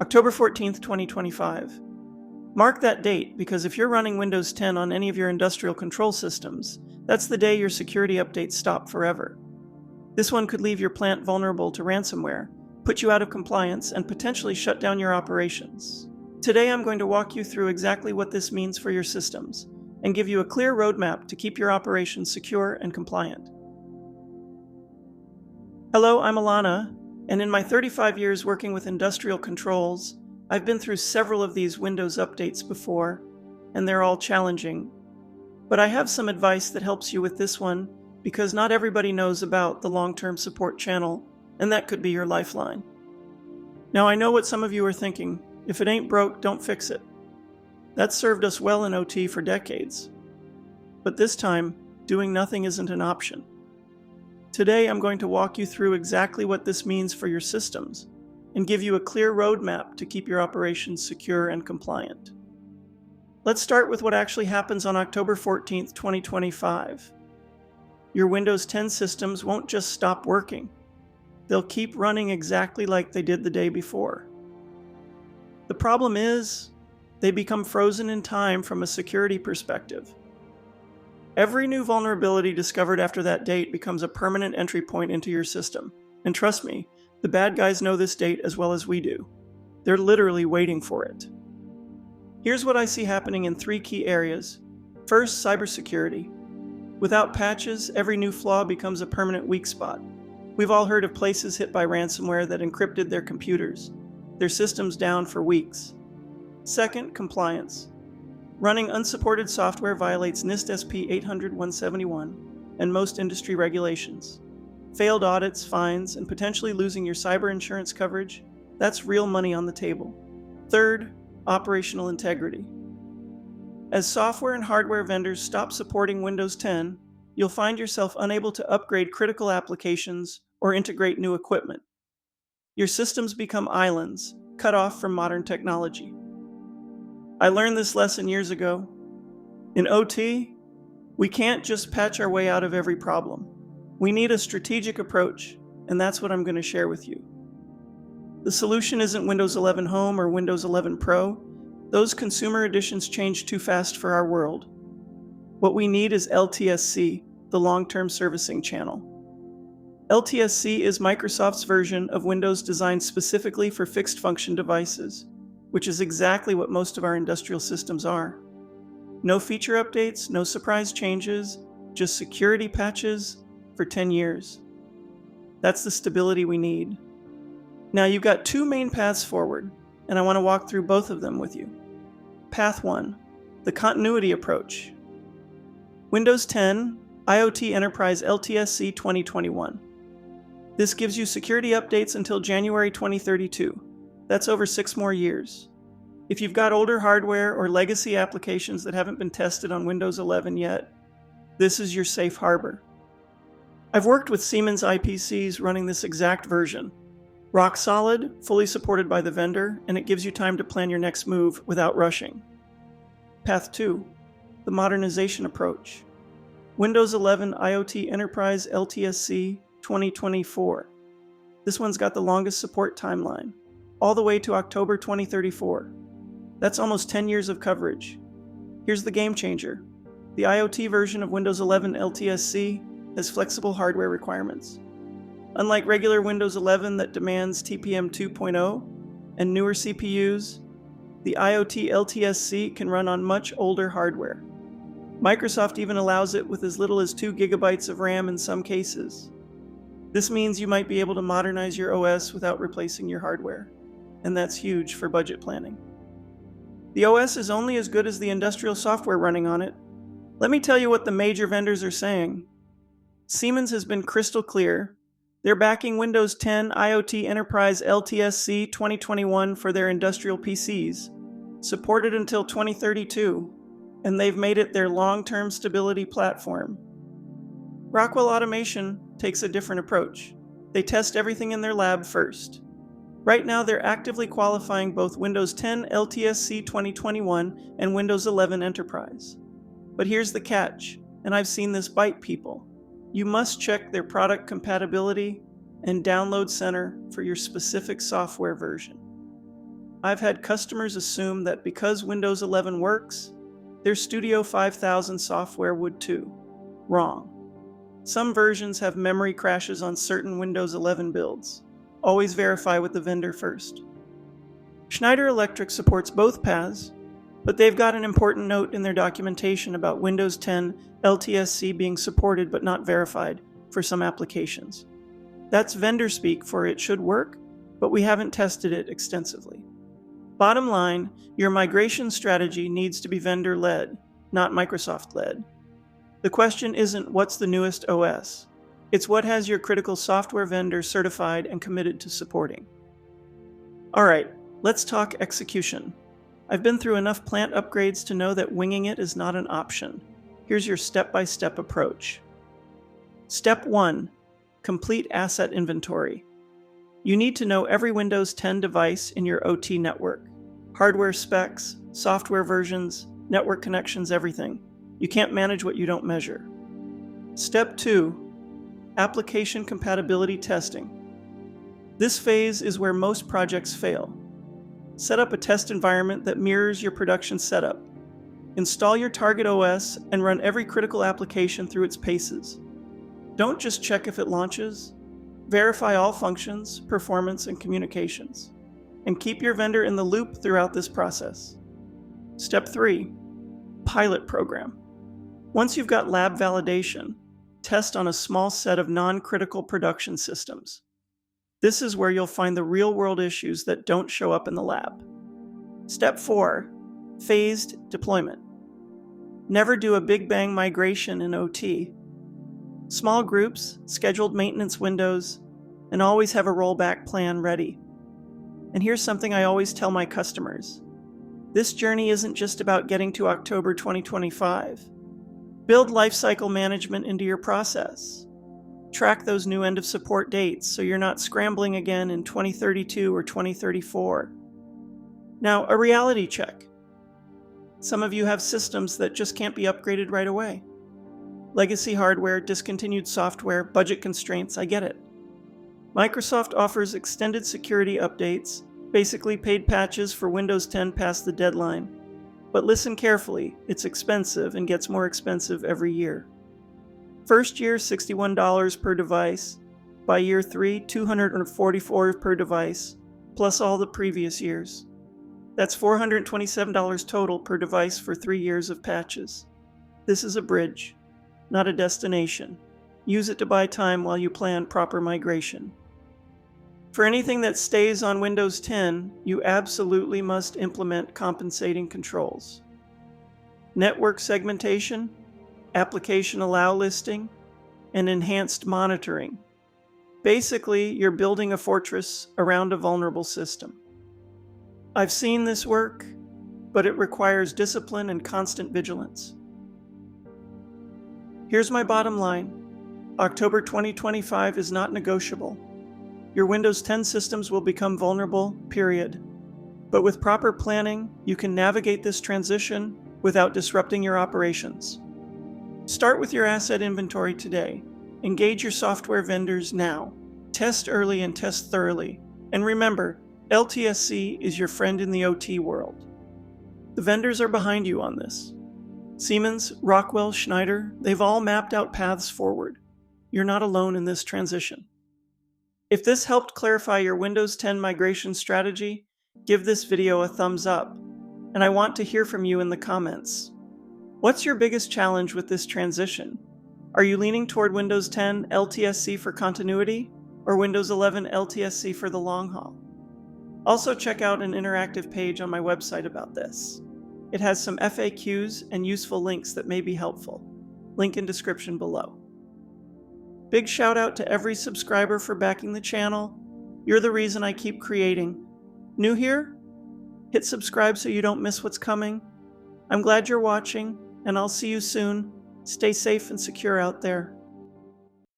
October 14th, 2025. Mark that date because if you're running Windows 10 on any of your industrial control systems, that's the day your security updates stop forever. This one could leave your plant vulnerable to ransomware, put you out of compliance, and potentially shut down your operations. Today I'm going to walk you through exactly what this means for your systems and give you a clear roadmap to keep your operations secure and compliant. Hello, I'm Alana, and in my 35 years working with industrial controls, I've been through several of these Windows updates before, and they're all challenging. But I have some advice that helps you with this one because not everybody knows about the long-term support channel, and that could be your lifeline. Now I know what some of you are thinking, if it ain't broke, don't fix it. That's served us well in OT for decades. But this time, doing nothing isn't an option. Today I'm going to walk you through exactly what this means for your systems and give you a clear roadmap to keep your operations secure and compliant. Let's start with what actually happens on October 14th, 2025. Your Windows 10 systems won't just stop working. They'll keep running exactly like they did the day before. The problem is, they become frozen in time from a security perspective. Every new vulnerability discovered after that date becomes a permanent entry point into your system. And trust me, the bad guys know this date as well as we do. They're literally waiting for it. Here's what I see happening in 3 key areas. First, cybersecurity. Without patches, every new flaw becomes a permanent weak spot. We've all heard of places hit by ransomware that encrypted their computers, their systems down for weeks. Second, compliance. Running unsupported software violates NIST SP 800-171 and most industry regulations. Failed audits, fines, and potentially losing your cyber insurance coverage, that's real money on the table. Third, operational integrity. As software and hardware vendors stop supporting Windows 10, you'll find yourself unable to upgrade critical applications or integrate new equipment. Your systems become islands, cut off from modern technology. I learned this lesson years ago. In OT, we can't just patch our way out of every problem. We need a strategic approach, and that's what I'm going to share with you. The solution isn't Windows 11 Home or Windows 11 Pro. Those consumer editions change too fast for our world. What we need is LTSC, the long-term servicing channel. LTSC is Microsoft's version of Windows designed specifically for fixed-function devices, which is exactly what most of our industrial systems are. No feature updates, no surprise changes, just security patches for 10 years. That's the stability we need. Now you've got 2 main paths forward, and I want to walk through both of them with you. Path 1, the continuity approach. Windows 10 IoT Enterprise LTSC 2021. This gives you security updates until January 2032. That's over 6 more years. If you've got older hardware or legacy applications that haven't been tested on Windows 11 yet, this is your safe harbor. I've worked with Siemens IPCs running this exact version. Rock solid, fully supported by the vendor, and it gives you time to plan your next move without rushing. Path 2, the modernization approach. Windows 11 IoT Enterprise LTSC 2024. This one's got the longest support timeline, all the way to October 2034. That's almost 10 years of coverage. Here's the game changer. The IoT version of Windows 11 LTSC has flexible hardware requirements. Unlike regular Windows 11 that demands TPM 2.0 and newer CPUs, the IoT LTSC can run on much older hardware. Microsoft even allows it with as little as 2 GB of RAM in some cases. This means you might be able to modernize your OS without replacing your hardware, and that's huge for budget planning. The OS is only as good as the industrial software running on it. Let me tell you what the major vendors are saying. Siemens has been crystal clear. They're backing Windows 10 IoT Enterprise LTSC 2021 for their industrial PCs, supported until 2032, and they've made it their long-term stability platform. Rockwell Automation takes a different approach. They test everything in their lab first. Right now, they're actively qualifying both Windows 10 LTSC 2021 and Windows 11 Enterprise. But here's the catch, and I've seen this bite people. You must check their product compatibility and download center for your specific software version. I've had customers assume that because Windows 11 works, their Studio 5000 software would too. Wrong. Some versions have memory crashes on certain Windows 11 builds. Always verify with the vendor first. Schneider Electric supports both paths, but they've got an important note in their documentation about Windows 10 LTSC being supported but not verified for some applications. That's vendor speak for it should work, but we haven't tested it extensively. Bottom line, your migration strategy needs to be vendor-led, not Microsoft-led. The question isn't what's the newest OS. It's what has your critical software vendor certified and committed to supporting. All right, let's talk execution. I've been through enough plant upgrades to know that winging it is not an option. Here's your step-by-step approach. Step 1. Complete asset inventory. You need to know every Windows 10 device in your OT network. Hardware specs, software versions, network connections, everything. You can't manage what you don't measure. Step 2. Application compatibility testing. This phase is where most projects fail. Set up a test environment that mirrors your production setup. Install your target OS and run every critical application through its paces. Don't just check if it launches. Verify all functions, performance, and communications. And keep your vendor in the loop throughout this process. Step 3. Pilot program. Once you've got lab validation, test on a small set of non-critical production systems. This is where you'll find the real-world issues that don't show up in the lab. Step 4. Phased deployment. Never do a big bang migration in OT. Small groups, scheduled maintenance windows, and always have a rollback plan ready. And here's something I always tell my customers. This journey isn't just about getting to October 2025. Build lifecycle management into your process. Track those new end-of-support dates so you're not scrambling again in 2032 or 2034. Now, a reality check. Some of you have systems that just can't be upgraded right away. Legacy hardware, discontinued software, budget constraints, I get it. Microsoft offers extended security updates, basically paid patches for Windows 10 past the deadline. But listen carefully, it's expensive and gets more expensive every year. First year, $61 per device. By year 3, $244 per device, plus all the previous years. That's $427 total per device for 3 years of patches. This is a bridge, not a destination. Use it to buy time while you plan proper migration. For anything that stays on Windows 10, you absolutely must implement compensating controls. Network segmentation, application allow listing, and enhanced monitoring. Basically, you're building a fortress around a vulnerable system. I've seen this work, but it requires discipline and constant vigilance. Here's my bottom line. October 2025 is not negotiable. Your Windows 10 systems will become vulnerable, period. But with proper planning, you can navigate this transition without disrupting your operations. Start with your asset inventory today. Engage your software vendors now. Test early and test thoroughly. And remember, LTSC is your friend in the OT world. The vendors are behind you on this. Siemens, Rockwell, Schneider, they've all mapped out paths forward. You're not alone in this transition. If this helped clarify your Windows 10 migration strategy, give this video a thumbs up. And I want to hear from you in the comments. What's your biggest challenge with this transition? Are you leaning toward Windows 10 LTSC for continuity, or Windows 11 LTSC for the long haul? Also check out an interactive page on my website about this. It has some FAQs and useful links that may be helpful. Link in description below. Big shout out to every subscriber for backing the channel. You're the reason I keep creating. New here? Hit subscribe so you don't miss what's coming. I'm glad you're watching, and I'll see you soon. Stay safe and secure out there.